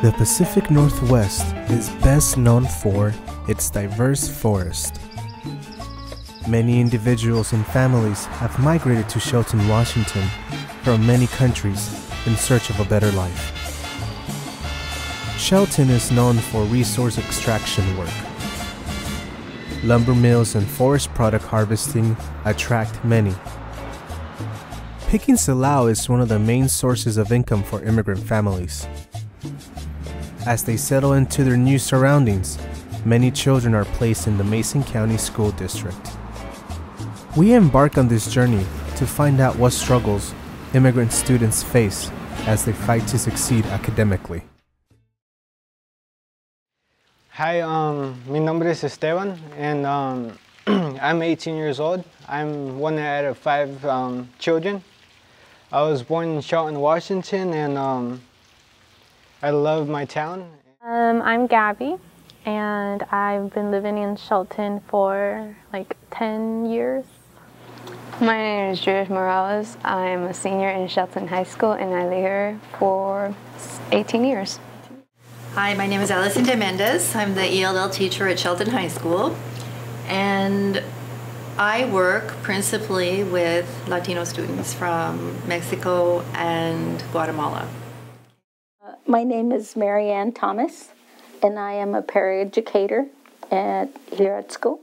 The Pacific Northwest is best known for its diverse forest. Many individuals and families have migrated to Shelton, Washington from many countries in search of a better life. Shelton is known for resource extraction work. Lumber mills and forest product harvesting attract many. Picking silao is one of the main sources of income for immigrant families. As they settle into their new surroundings, many children are placed in the Mason County School District. We embark on this journey to find out what struggles immigrant students face as they fight to succeed academically. Hi, mi nombre es Esteban, and I'm 18 years old. I'm one out of 5 children. I was born in Shelton, Washington, and I love my town. I'm Gabby, and I've been living in Shelton for like 10 years. My name is Julius Morales. I'm a senior in Shelton High School, and I live here for 18 years. Hi, my name is Alison de Mendez. I'm the ELL teacher at Shelton High School, and I work principally with Latino students from Mexico and Guatemala. My name is Marianne Thomas, and I am a paraeducator here at school.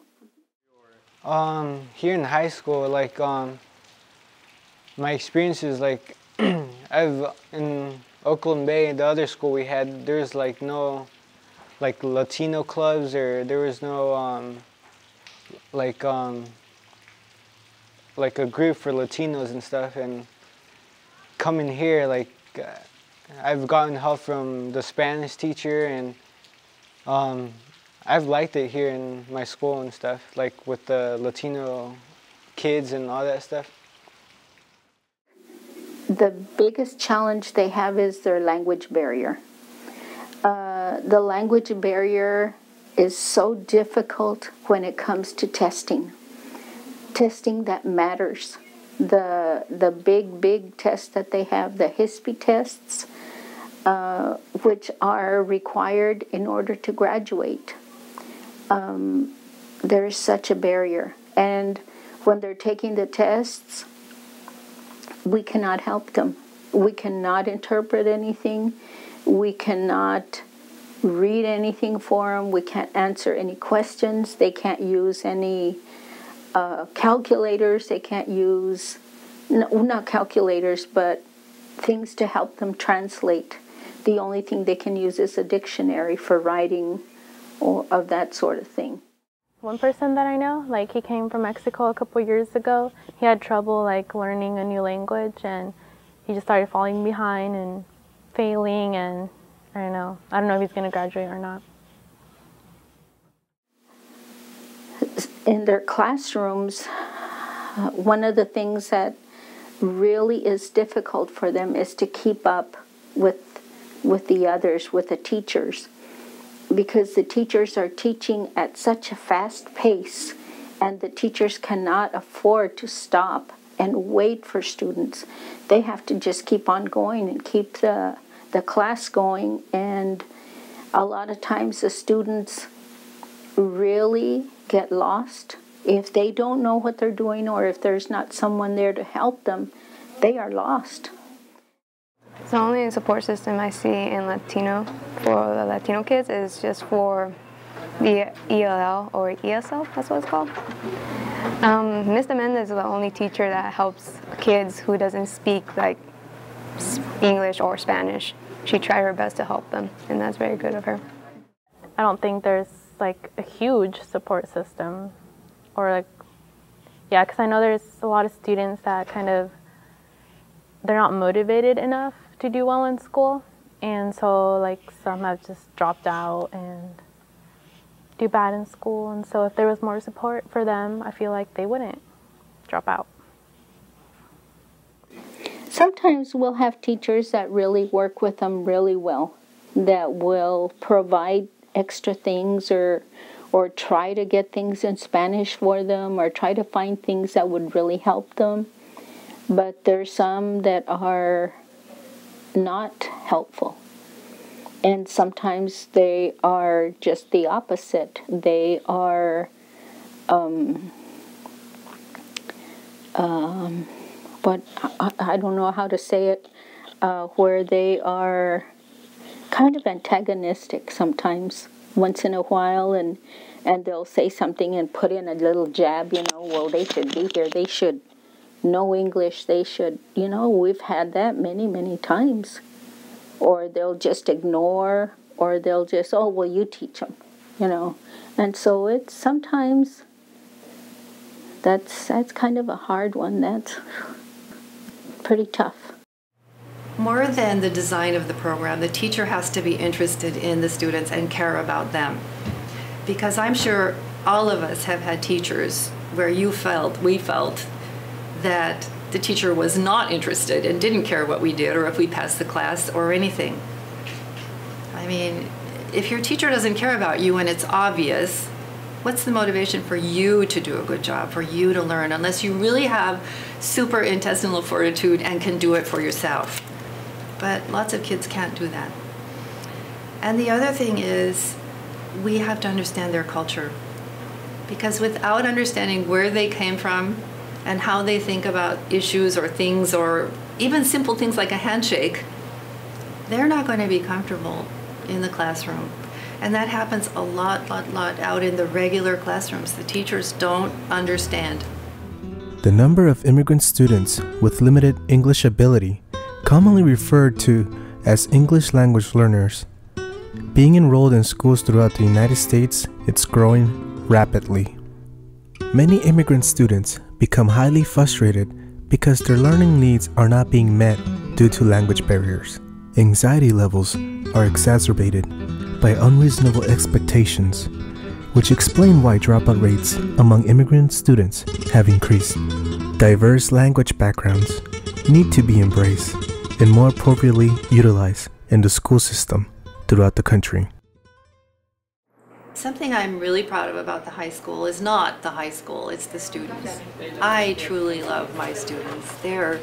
Here in high school, like my experiences, like in Oakland Bay, the other school we had, there's like no like Latino clubs, or there was no like a group for Latinos and stuff. And coming here, like I've gotten help from the Spanish teacher, and I've liked it here in my school and stuff, like with the Latino kids and all that stuff. The biggest challenge they have is their language barrier. The language barrier is so difficult when it comes to testing. Testing that matters. The big tests that they have, the HISP tests, which are required in order to graduate. There is such a barrier. And when they're taking the tests, we cannot help them. We cannot interpret anything. We cannot read anything for them. We can't answer any questions. They can't use any calculators. They can't use, not calculators, but things to help them translate. The only thing they can use is a dictionary for writing or of that sort of thing. One person that I know, like he came from Mexico a couple years ago. He had trouble like learning a new language, and he just started falling behind and failing, and I don't know if he's going to graduate or not. In their classrooms, one of the things that really is difficult for them is to keep up with the others, with the teachers, because the teachers are teaching at such a fast pace, and the teachers cannot afford to stop and wait for students. They have to just keep on going and keep the class going, and a lot of times the students really get lost. If they don't know what they're doing, or if there's not someone there to help them, they are lost. The only support system I see in Latino for the Latino kids is just for the ELL or ESL, that's what it's called. Ms. Mendez is the only teacher that helps kids who doesn't speak like English or Spanish. She tried her best to help them, and that's very good of her. I don't think there's like a huge support system, or like, yeah, because I know there's a lot of students that they're not motivated enough to do well in school, and so like some have just dropped out and do bad in school, and so if there was more support for them, I feel like they wouldn't drop out. Sometimes we'll have teachers that really work with them really well, that will provide extra things or try to get things in Spanish for them, or try to find things that would really help them. But there's some that are not helpful. And sometimes they are just the opposite. They are, but I don't know how to say it, where they are kind of antagonistic sometimes, once in a while, and they'll say something and put in a little jab, well, they should be here, they should know English, they should, we've had that many, many times. Or they'll just ignore, or they'll just, oh, well, you teach them, And so it's sometimes, that's kind of a hard one. That's pretty tough. More than the design of the program, the teacher has to be interested in the students and care about them. Because I'm sure all of us have had teachers where we felt that the teacher was not interested and didn't care what we did or if we passed the class or anything. I mean, if your teacher doesn't care about you and it's obvious, what's the motivation for you to do a good job, for you to learn, unless you really have super intestinal fortitude and can do it for yourself? But lots of kids can't do that. And the other thing is, we have to understand their culture. Because without understanding where they came from and how they think about issues or things, or even simple things like a handshake, they're not going to be comfortable in the classroom. And that happens a lot out in the regular classrooms. The teachers don't understand. The number of immigrant students with limited English ability, commonly referred to as English language learners, being enrolled in schools throughout the United States, it's growing rapidly. Many immigrant students become highly frustrated because their learning needs are not being met due to language barriers. Anxiety levels are exacerbated by unreasonable expectations, which explain why dropout rates among immigrant students have increased. Diverse language backgrounds need to be embraced and more appropriately utilized in the school system throughout the country. Something I'm really proud of about the high school is not the high school, it's the students. I truly love my students. They're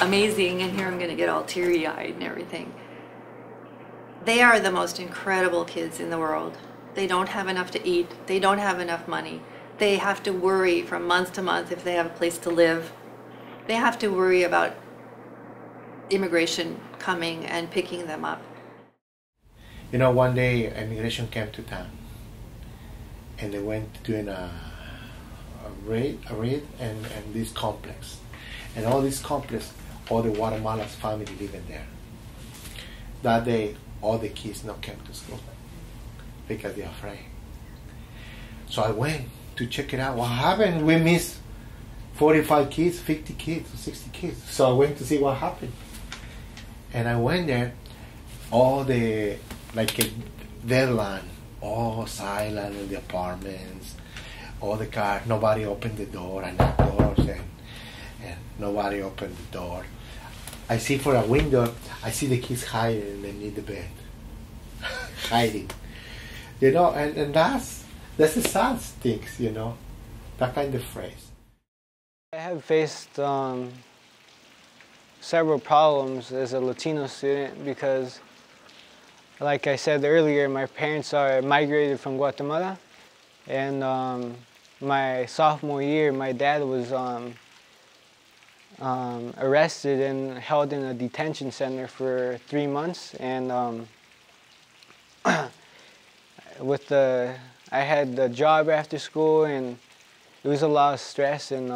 amazing, and here I'm going to get all teary-eyed and everything. They are the most incredible kids in the world. They don't have enough to eat. They don't have enough money. They have to worry from month to month if they have a place to live. They have to worry about immigration coming and picking them up. One day immigration came to town, and they went doing a raid and this complex. And all this complex, all the Guatemala's family living there. That day, all the kids not came to school because they're afraid. So I went to check it out. What happened? We missed 45 kids, 50 kids, 60 kids. So I went to see what happened. And I went there, all the, their land, all silent in the apartments, all the cars, nobody opened the door, I knocked doors and nobody opened the door. I see for a window, I see the kids hiding underneath the bed. Hiding. And that's the sad things, that kind of phrase. I have faced several problems as a Latino student because, like I said earlier, my parents are migrated from Guatemala, and my sophomore year, my dad was arrested and held in a detention center for 3 months, and I had the job after school, and it was a lot of stress, and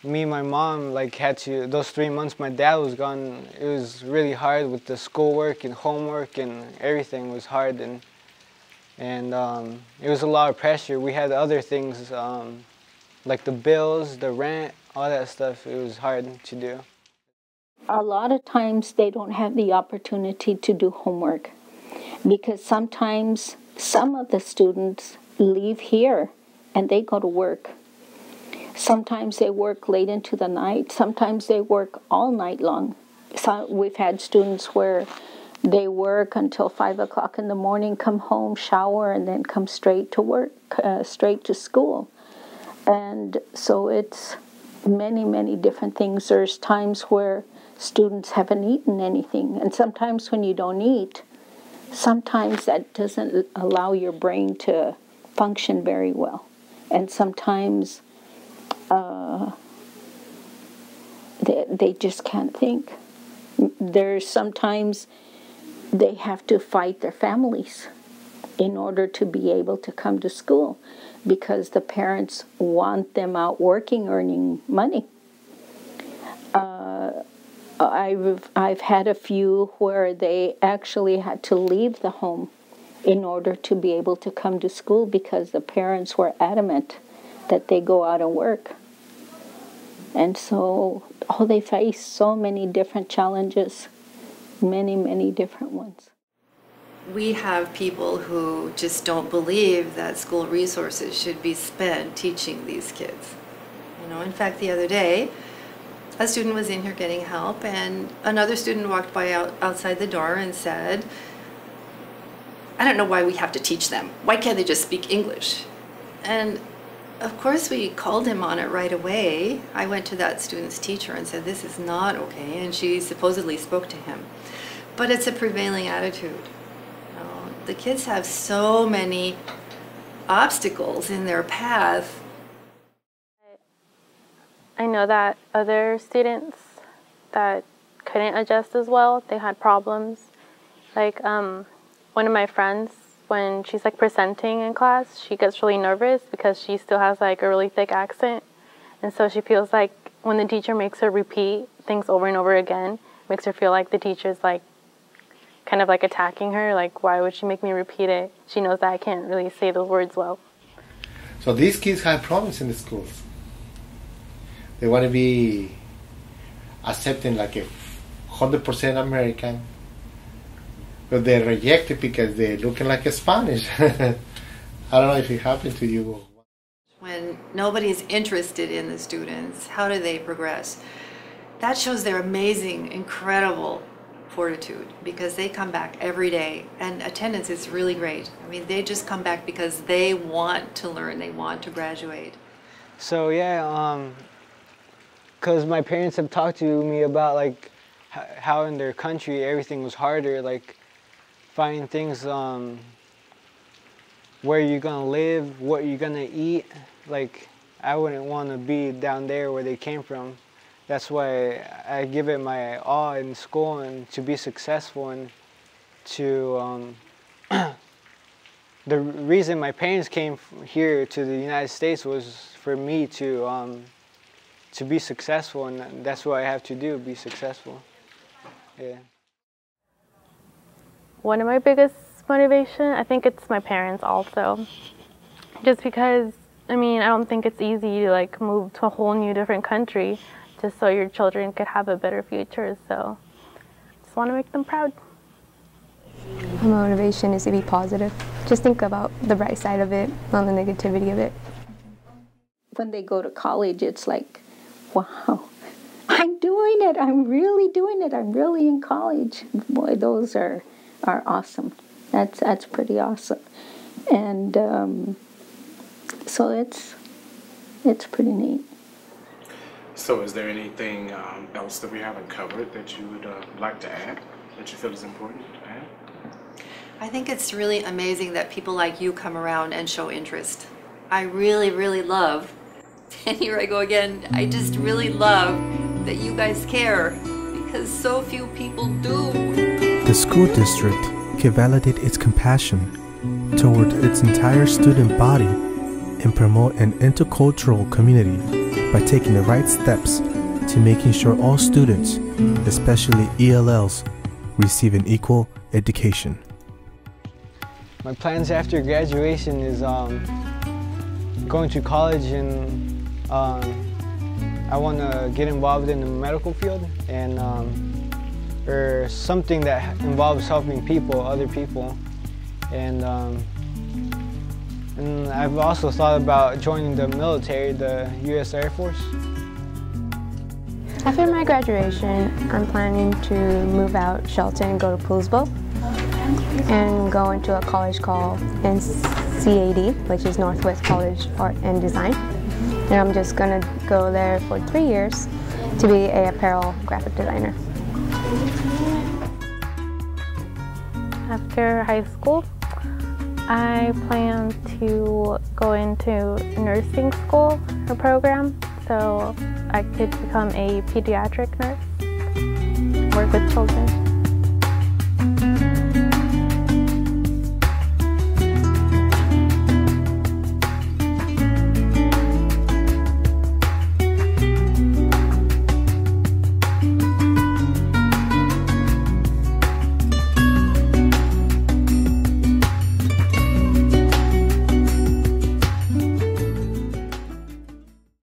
me and my mom had to, those 3 months my dad was gone, it was really hard with the schoolwork and homework, and everything was hard, and it was a lot of pressure. We had other things like the bills, the rent, all that stuff. It was hard to do. A lot of times they don't have the opportunity to do homework because sometimes some of the students leave here and they go to work. Sometimes they work late into the night. Sometimes they work all night long. So we've had students where they work until 5 o'clock in the morning, come home, shower, and then come straight to work, straight to school. And so it's many, many different things. There's times where students haven't eaten anything. And sometimes when you don't eat, sometimes that doesn't allow your brain to function very well. And sometimes they just can't think. There's sometimes they have to fight their families in order to be able to come to school because the parents want them out working, earning money. I've had a few where they actually had to leave the home in order to be able to come to school because the parents were adamant that they go out and work. And so, they face so many different challenges, many, many different ones. We have people who just don't believe that school resources should be spent teaching these kids. In fact, the other day, a student was in here getting help, and another student walked by outside the door and said, "I don't know why we have to teach them. Why can't they just speak English?" And of course we called him on it right away. I went to that student's teacher and said, "This is not okay," and she supposedly spoke to him. But it's a prevailing attitude. The kids have so many obstacles in their path. I know that other students that couldn't adjust as well, they had problems. Like one of my friends, when she's like presenting in class, she gets really nervous because she still has like a really thick accent. And so she feels like when the teacher makes her repeat things over and over again, makes her feel like the teacher's like kind of like attacking her, like why would she make me repeat it? She knows that I can't really say those words well. So these kids have problems in the schools. They want to be accepted like a 100% American, but they're rejected because they're looking like a Spanish. I don't know if it happened to you. When nobody's interested in the students, how do they progress? That shows their amazing, incredible fortitude, because they come back every day, and attendance is really great. I mean, they just come back because they want to learn, they want to graduate. So yeah, because my parents have talked to me about like how in their country everything was harder, like finding things, where you're gonna live, what you're gonna eat. Like I wouldn't want to be down there where they came from. That's why I give it my all in school and to be successful, and to the reason my parents came here to the United States was for me to be successful, and that's what I have to do, be successful. Yeah. One of my biggest motivation, I think it's my parents also. Just because, I mean, I don't think it's easy to like move to a whole new different country just so your children could have a better future. So I just want to make them proud. My motivation is to be positive. Just think about the bright side of it, not the negativity of it. When they go to college, it's like, wow, I'm doing it. I'm really doing it. I'm really in college. Boy, those are awesome. That's pretty awesome. And so it's pretty neat. So is there anything else that we haven't covered that you would like to add, that you feel is important to add? I think it's really amazing that people like you come around and show interest. I really, really love, and here I go again, I just really love that you guys care, because so few people do. The school district can validate its compassion toward its entire student body and promote an intercultural community by taking the right steps to making sure all students, especially ELLs, receive an equal education. My plans after graduation is going to college, and I want to get involved in the medical field, and or something that involves helping people, other people, and I've also thought about joining the military, the U.S. Air Force. After my graduation, I'm planning to move out Shelton and go to Poolsville and go into a college called NCAD, which is Northwest College Art and Design. And I'm just going to go there for 3 years to be an apparel graphic designer. after high school, I plan to go into nursing school or program so I could become a pediatric nurse, work with children.